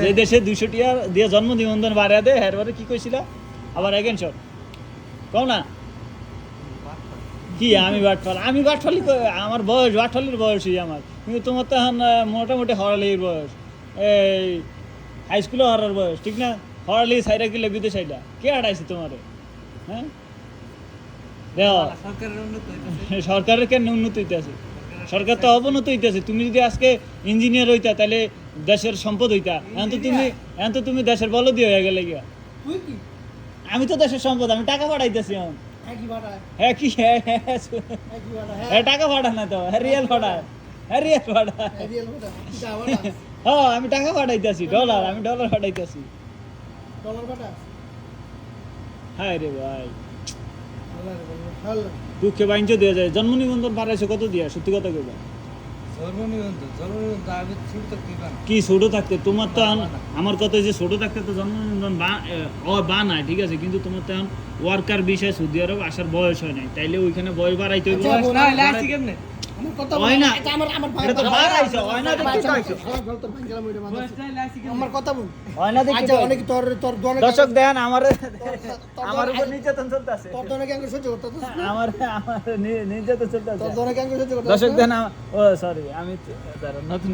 যে দেশে 200 টাকা দিয়ে জন্ম নিবন্ধন বাড়িয়ে দেয় এরপরে কি কইছিল আবার এগেন শট কও না কি আমি বাটফালি আমার বয়স বাটফালির বয়সই আমার কিন্তু তোমার তো এখন মোটামুটি হরালির বয়স এই হাই স্কুলে হরার বয়স ঠিক না হরালি সাইডা কিলে বিদেশ সাইডা কে আড়াইছে তোমারে হ্যাঁ দেও সরকারের কেন উন্নতি হইতেছে সরকার তো অবনতি হইতেছে তুমি যদি আজকে ইঞ্জিনিয়ার হইতা তাহলে দেশের সম্পদ হইতা এখন তো তুমি দেশের বলদি হয়ে গেলে গিয়া আমি তো দেশের সম্পদ আমি টাকা পাঠাইতেছি এখন হ্যাঁ কি হ্যাঁ টাকা পাঠা না তো হ্যাঁ রিয়েল পাঠায় হ্যাঁ আমি টাকা পাঠাইতেছি ডলার আমি ডলার পাঠাইতেছি হ্যাঁ রে ভাই দুঃখে বাইঞ্চ দিয়ে যায় জন্ম নিবন্ধন বাড়াইছে কত দিয়া সত্যি কথা কইবা কি ছোট থাকতে তোমার তো আমার কথা যে ছোট থাকতে তো জন্ম নিবন্ধন বা নাই ঠিক আছে কিন্তু তোমার তো এখন ওয়ার্কার বিষয় সৌদি আরব আসার বয়স হয় নাই তাইলে ওইখানে বয়স বাড়াইতে হইব দর্শক দেখেন আমার উপর নির্যাতন চলতেছে দর্শক দেখেন ও সরি আমি নতুন